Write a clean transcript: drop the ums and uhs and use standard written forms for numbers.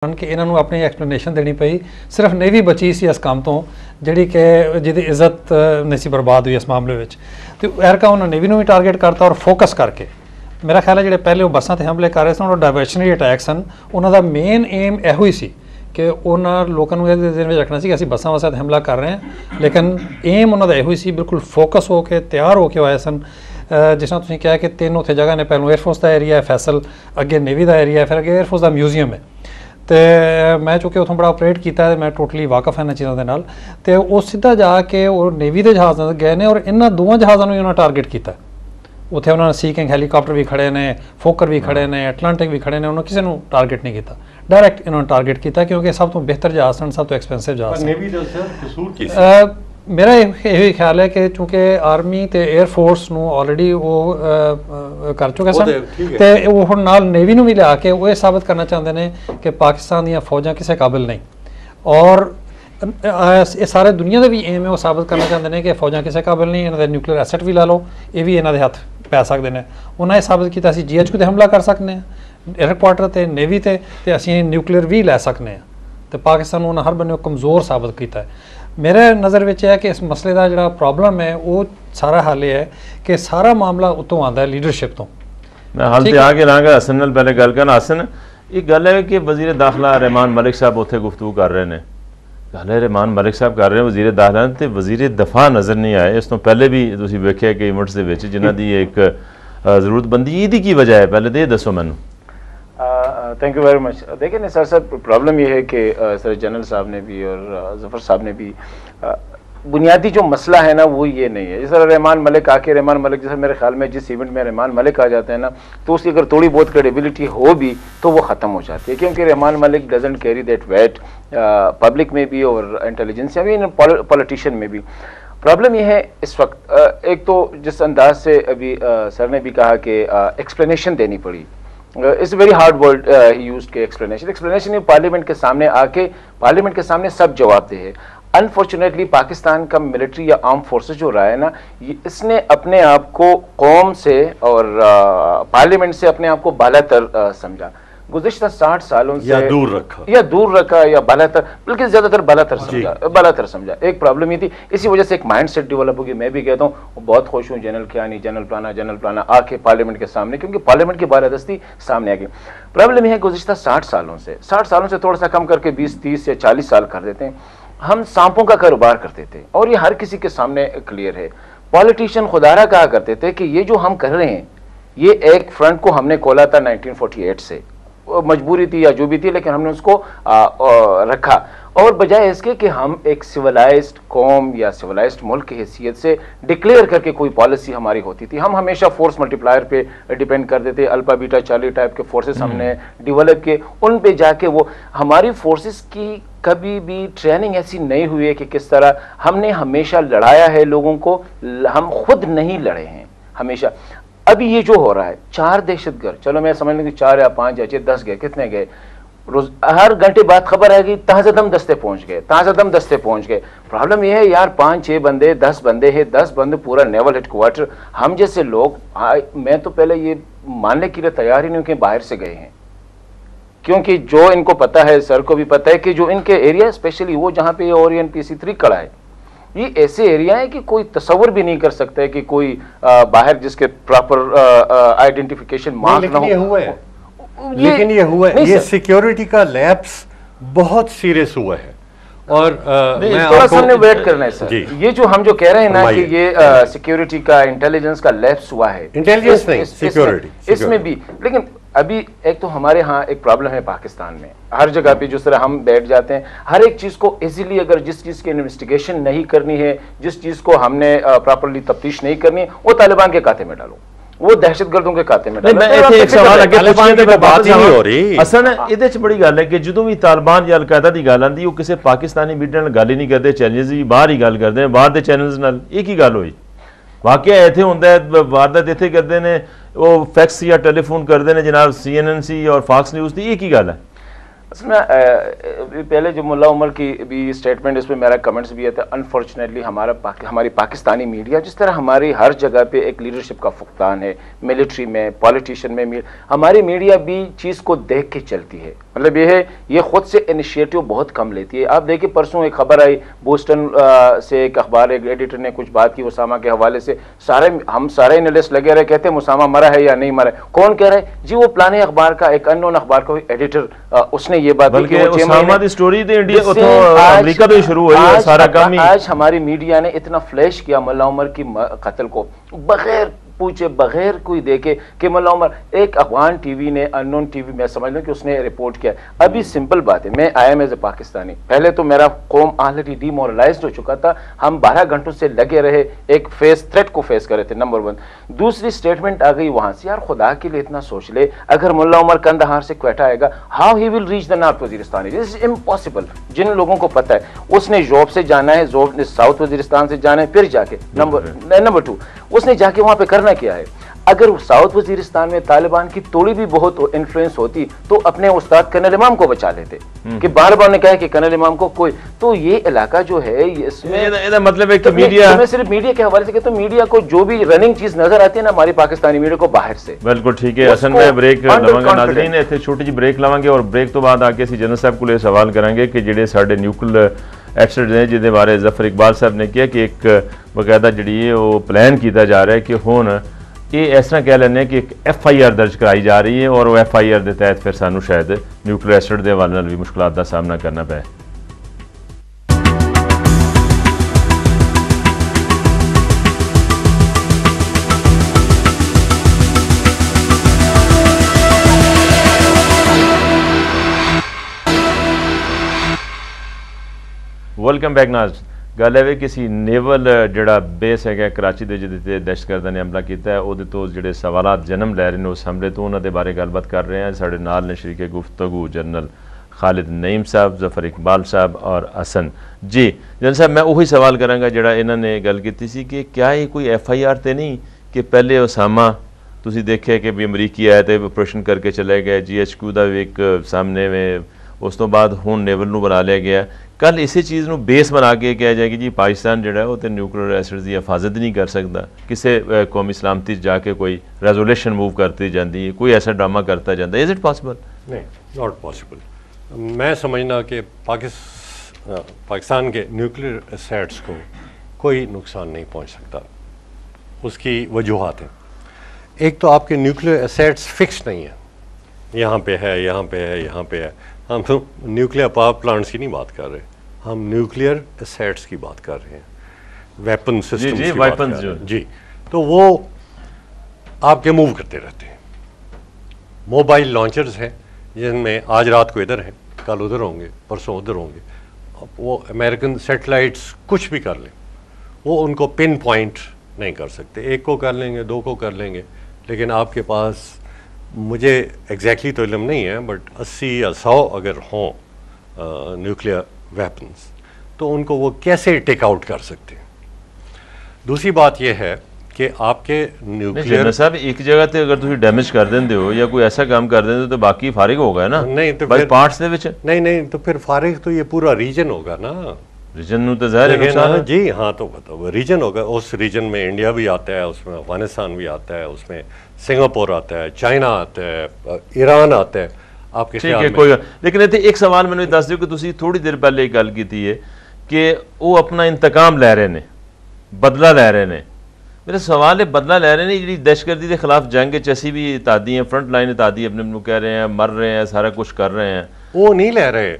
کہ انہوں نے اپنی ایکسپلینیشن دینی پئی صرف نیوی بچی سی اس کام تو جڑی کہ جدی عزت نہیں سی برباد ہوئی اس معاملے وچ تو ایرکا انہوں نے نیوی نو بھی ٹارگیٹ کرتا اور فوکس کر کے میرا خیال ہے جڑے پہلے وہ بساں تے حملے کر رہے سن اور ڈائیورشنری اٹیک سن انہوں دا مین ایم ایہو ہی سی کہ انہاں لوکاں نوں یہ ذہن وچ رکھنا سی کہ اسی بساں واسطے حملہ کر رہے ہیں لیکن ایم انہوں دا ایہو ہی سی بالکل فوکس ہو کے تیار ہو کے آئے سن جس طرح تسی کہا کہ تین اتنے جگہ نے پہلو ایئر فورس دا ایریا ہے فیصل اگے نیوی دا ایریا ہے پھر اگے ایئر فورس دا میوزیم ہے تو میں چونکہ اتوں بڑا آپریٹ کیتا ہے میں ٹوٹلی واقف ہاں چیزوں کے نال تو وہ سیدھا جا کے وہ نیوی کے جہاز گئے ہیں اور انہوں دونوں جہازوں بھی انہوں نے ٹارگیٹ کیا اتنے انہوں نے سی کنگ ہیلی کاپٹر بھی کھڑے نے فوکر بھی کھڑے نے اٹلانٹک بھی کھڑے نے انہوں نے کسی نے ٹارگیٹ نہیں کیا ڈائریکٹ انہوں نے ٹارگیٹ کیا کیونکہ سب تو بہتر جہاز سن سب تو ایکسپینسو جہاز میرا یہی خیال ہے کہ چونکہ آرمی تے ایئر فورس نو آلریڈی وہ کر چکے سن تو وہ نال نیوی نو بھی لیا کے وہ یہ ثابت کرنا چاہتے ہیں کہ پاکستان دیا فوجاں کسے قابل نہیں اور یہ سارے دنیا کا بھی ایم ہے وہ ثابت کرنا چاہتے ہیں کہ فوجاں کسے قابل نہیں انہوں نے نیوکلیئر ایسٹ بھی لا لو یہ بھی انہوں نے ہاتھ پی سکتے ہیں انہیں یہ ثابت کیا اسی جی ایچ کو تے حملہ کر سکتے ہیں ایئر کوارٹر تے نیوی تے اسی نیوکلیئر بھی لے سکتے ہیں تو پاکستان انہوں نے ہر بنے کمزور ثابت کیتا ہے میرے نظر وچ ہے کہ اس مسئلے کا جڑا پرابلم ہے وہ سارا حل یہ ہے کہ سارا معاملہ اتوں آتا ہے لیڈرشپ تو میں حال تے آ کے لاں گا حسن نال پہلے گل کرنا حسن ایک گل ہے کہ وزیر داخلہ رحمان ملک صاحب اتنے گفتگو کر رہے ہیں گل ہے رحمان ملک صاحب کر رہے ہیں وزیر داخلہ تے وزیر دفاع نظر نہیں آئے اس تو پہلے بھی تسی ویکھیا کہ ایونٹس دے وچ جنہاں دی ایک ضرورت بندی دی کی وجہ ہے پہلے تے دسو مینوں تھینک یو ویری مچ دیکھیں نا سر پرابلم یہ ہے کہ سر جنرل صاحب نے بھی اور ظفر صاحب نے بھی بنیادی جو مسئلہ ہے نا وہ یہ نہیں ہے جس طرح رحمان ملک آ کے رحمان ملک جیسے میرے خیال میں جس ایونٹ میں رحمان ملک آ جاتے ہیں نا تو اس کی اگر تھوڑی بہت کریڈیبلٹی ہو بھی تو وہ ختم ہو جاتی ہے کیونکہ Rehman Malik doesn't carry that weight public میں بھی اور انٹیلیجنس میں بھی پولیٹیشین میں بھی پرابلم یہ ہے اس وقت ایک تو جس انداز سے ابھی سر نے بھی کہا کہ ایکسپلینیشن دینی پڑی it's very hard word he used کے ایکسپلینیشن پارلیمنٹ کے سامنے آ کے پارلیمنٹ کے سامنے سب جواب دے ہے انفارچونیٹلی پاکستان کا ملٹری یا آرم فورسز جو رہا ہے نا اس نے اپنے آپ کو قوم سے اور پارلیمنٹ سے اپنے آپ کو بالا تر سمجھا گزشتہ 60 سالوں سے یا دور رکھا یا بالا تر بلکہ زیادہ تر بالا تر سمجھا ایک پرابلم یہ تھی اسی وجہ سے ایک مائنڈ سیٹ ڈیولپ ہوگی میں بھی کہتا ہوں بہت خوش ہوں جنرل کیانی جنرل پلانا آ کے پارلیمنٹ کے سامنے کیونکہ پارلیمنٹ کی بالادستی سامنے آ گئی پرابلم یہ ہے گزشتہ 60 سالوں سے تھوڑا سا کم کر کے 20 30 یا 40 سال کر دیتے ہیں ہم سانپوں کا کاروبار کرتے تھے اور یہ ہر کسی کے سامنے کلیئر ہے پالیٹیشین خدارہ کہا کرتے تھے کہ یہ جو ہم کر رہے ہیں یہ ایک فرنٹ کو ہم نے کھولا تھا 1948 سے مجبوری تھی یا جو بھی تھی لیکن ہم نے اس کو رکھا اور بجائے اس کے کہ ہم ایک سولائزڈ قوم یا سولائزڈ ملک کی حیثیت سے ڈکلیئر کر کے کوئی پالیسی ہماری ہوتی تھی ہم ہمیشہ فورس ملٹی پلائر پہ ڈیپینڈ کرتے تھے الفا بیٹا چارلی ٹائپ کے فورسز ہم نے ڈیولپ کیے ان پہ جا کے وہ ہماری فورسز کی کبھی بھی ٹریننگ ایسی نہیں ہوئی ہے کہ کس طرح ہم نے ہمیشہ لڑایا ہے لوگوں کو ہم خود نہیں لڑے ہیں ہمیشہ ابھی یہ جو ہو رہا ہے 4 دہشت گرد چلو میں سمجھ لوں کہ 4 یا 5 یا 10 گئے کتنے گئے ہر گھنٹے بعد خبر آئے گی تازہ دم دستے پہنچ گئے پرابلم یہ ہے یار 5-6 بندے 10 بندے ہیں 10 بندے پورا نیول ہیڈ کوارٹر ہم جیسے لوگ میں تو پہلے یہ ماننے کے لیے تیار ہی نہیں ہوں کہ باہر سے گئے ہیں کیونکہ جو ان کو پتا ہے سر کو بھی پتا ہے کہ جو ان کے ایریا اسپیشلی وہ جہاں پہ اورین PC3 کڑا ہے یہ ایسے ایریا ہے کہ کوئی تصور بھی نہیں کر سکتا ہے کہ کوئی باہر جس کے پراپر آئیڈینٹیفیکیشن مارک نہ ہو لیکن یہ ہوا ہے یہ سیکیورٹی کا لیپس بہت سیریس ہوا ہے اور تھوڑا سا ہم نے ویٹ کرنا ہے سر یہ جو ہم جو کہہ رہے ہیں نا کہ یہ سیکیورٹی کا انٹیلیجنس کا لیپس ہوا ہے انٹیلیجنس نہیں سیکیورٹی اس میں بھی لیکن ابھی ایک تو ہمارے ہاں ایک پرابلم ہے پاکستان میں ہر جگہ پہ جس طرح ہم بیٹھ جاتے ہیں ہر ایک چیز کو ایزیلی اگر جس چیز کی انویسٹیگیشن نہیں کرنی ہے جس چیز کو ہم نے پراپرلی تفتیش نہیں کرنی ہے وہ طالبان کے کھاتے میں ڈالو وہ دہشت گردوں کے کھاتے میں اصل یہ بڑی گل ہے کہ جدوں بھی طالبان یا القاعدہ کی گل آتی وہ کسی پاکستانی میڈیا نال گل ہی نہیں کرتے چینلز بھی باہر ہی گل کرتے ہیں باہر کے چینلز نال ایک ہی گل ہوئی واقعہ اتنے ہوتا ہے واردات اتنے کرتے ہیں وہ فیکس یا ٹیلی فون کرتے ہیں جناب CNN اور فاکس نیوز کی ایک ہی گل ہے اصل میں پہلے جو ملا عمر کی بھی اسٹیٹمنٹ اس پہ میرا کمنٹس بھی ہے تھا انفارچونیٹلی ہماری پاکستانی میڈیا جس طرح ہماری ہر جگہ پہ ایک لیڈرشپ کا فقدان ہے ملٹری میں پالیٹیشین میں ہماری میڈیا بھی چیز کو دیکھ کے چلتی ہے مطلب یہ ہے یہ خود سے انیشیٹو بہت کم لیتی ہے. آپ دیکھیں پرسوں ایک خبر آئی بوسٹن سے ایک اخبار ایک ایڈیٹر نے کچھ بات کی اسامہ کے حوالے سے, ہم سارے انالسٹ لگے رہے کہتے ہیں اسامہ مرا ہے یا نہیں مرا ہے. کون کہہ رہا ہے جی؟ وہ پلانے اخبار کا ایک ان نون اخبار کا ایڈیٹر, اس نے یہ بات کی. اسامہ دی سٹوری تے انڈیا کو تو امریکہ تو شروع ہوئی ہے سارا کام ہی. آج ہماری میڈیا نے اتنا فلیش کیا ملا عمر کی قتل کو بغیر پوچھے بغیر کوئی دیکھے کہ ملا عمر. ایک افغان ٹی وی نے ان نون ٹی وی میں سمجھ لوں کہ اس نے رپورٹ کیا. ابھی سمپل بات ہے, میں I am as a Pakistani, پہلے تو میرا قوم آلریڈی ڈی مورلائزڈ ہو چکا تھا. ہم 12 گھنٹوں سے لگے رہے ایک تھریٹ کو فیس کر رہے تھے, نمبر 1. دوسری سٹیٹمنٹ آ گئی وہاں سے, یار خدا کے لیے اتنا سوچ لے, اگر ملا عمر کندہار سے کوئٹہ آئے گا, how he will reach the North Waziristan? This is impossible. جن لوگوں کو پتہ ہے اس نے جوب سے جانا ہے, جوب نے ساؤتھ وزیرستان سے جانا ہے, پھر جا کے نمبر 2 اس نے جا کے وہاں پہ کرنا کیا ہے. اگر ساؤتھ وزیرستان میں طالبان کی تھوڑی بھی بہت انفلوئنس ہوتی تو اپنے استاد کرنل امام کو بچا لیتے, کہ بار بار نے کہا کہ کرنل امام کو کوئی. تو یہ علاقہ جو ہے اس میں مطلب ہے کہ میڈیا, میں صرف میڈیا کے حوالے سے کہتا ہوں, میڈیا کو جو بھی رننگ چیز نظر آتی ہے نا ہماری پاکستانی میڈیا کو باہر سے. بالکل ٹھیک ہے. حسن میں بریک لواں گا ناظرین, ایتھے چھوٹی جی بریک لواں گے اور بریک تو بعد آ کے اسی جنرل صاحب کو سوال کریں گے کہ جڑے ساڈے نیوکل ایسڈ ہیں جہدے بارے ظفر اقبال صاحب نے کیا کہ ایک باقاعدہ جڑی ہے وہ پلان کیتا جا رہا ہے کہ ہن یہ اس طرح کہہ لینے کہ ایک ایف آئی آر درج کرائی جا رہی ہے اور وہ ایف آئی آر دے تحت پھر سانو شاید نیوکل ایسڈ دے حوالے نال بھی مشکلات دا سامنا کرنا پے. ویلکم بیک ناز. گل ہے کسی نیول جڑا بیس ہے کراچی دے جدے دہشت گرداں نے حملہ کیتا ہے وہ تو جڑے سوالات جنم لے رہے ہیں اس حملے تو انہوں دے بارے گل بات کر رہے ہیں. ساڑھے نال نے شریک گفتگو جنرل خالد نعیم صاحب, ظفر اقبال صاحب اور حسن. جی جنرل صاحب میں وہی سوال کراں گا جڑا انہوں نے گل کیتی سی کہ کیا یہ کوئی ایف آئی آر تے نہیں کہ پہلے اسامہ تسی دیکھے کہ بھی امریکی آئے تھے آپریشن کر کے چلے گئے, جی ایچ کیو دا ایک سامنے میں, اس تو بعد ہون نیول نو بنا لیا گیا. کل اسی چیز نو بیس بنا کے کہا جائے گی جی پاکستان جڑا ہے وہ تو نیوکلیر ایسڈ کی حفاظت نہیں کر سکتا, کسی قومی سلامتی جا کے کوئی ریزولیشن موو کرتی جاتی ہے, کوئی ایسا ڈرامہ کرتا جاتا ہے. Is it possible? نہیں, ناٹ پاسبل. میں سمجھنا کہ پاکستان کے نیوکلیر ایسڈس کو کوئی نقصان نہیں پہنچ سکتا. اس کی وجوہات ہیں. ایک تو آپ کے نیوکلیر ایسڈس فکس نہیں ہیں, یہاں پہ ہے, یہاں پہ ہے, یہاں پہ ہے. ہم نیوکلیر پاور پلانٹس کی نہیں بات کر رہے, ہم نیوکلیر ایسڈس کی بات کر رہے ہیں, ویپن سسٹمز کی بات کر رہے ہیں. جی, تو وہ آپ کے موو کرتے رہتے ہیں. موبائل لانچرز ہیں جن میں آج رات کو ادھر ہیں, کل ادھر ہوں گے, پرسوں ادھر ہوں گے. وہ امریکن سیٹلائٹس کچھ بھی کر لیں, وہ ان کو پن پوائنٹ نہیں کر سکتے. ایک کو کر لیں گے, 2 کو کر لیں گے, لیکن آپ کے پاس, مجھے ایگزیکٹلی تو علم نہیں ہے, بٹ 80 یا 100 اگر ہوں نیوکلیر ویپنز تو ان کو وہ کیسے ٹیک آؤٹ کر سکتے ہیں. دوسری بات یہ ہے کہ آپ کے نیوکلیر صاحب ایک جگہ تے اگر تسی ڈیمیج کر دیندے ہو یا کوئی ایسا کام کر دیندے ہو تو باقی فارغ ہوگا نا. نہیں تو پھر پارٹس دے وچ نہیں تو پھر فارغ تو یہ پورا ریجن ہوگا نا. ریجن نو تو ظاہر ہے. جی ہاں, تو بتاؤ ریجن ہوگا. اس ریجن میں انڈیا بھی آتا ہے, اس میں افغانستان بھی آتا ہے, اس میں سنگاپور آتا ہے, چائنا آتا ہے, ایران آتا ہے. آپ کے خیال میں کوئی لیکن ایک سوال میں دس دیو کہ تسی تھوڑی دیر پہلے ایک گل کی ہے کہ وہ اپنا انتقام لے رہے ہیں, بدلہ لے رہے ہیں. میرا سوال ہے بدلہ لے رہے ہیں, جی دہشت گردی کے خلاف جنگ چسی بھی اتحادی ہیں, فرنٹ لائن اتحادی اپنے کہہ رہے ہیں, مر رہے ہیں, سارا کچھ کر رہے ہیں, وہ نہیں لے رہے.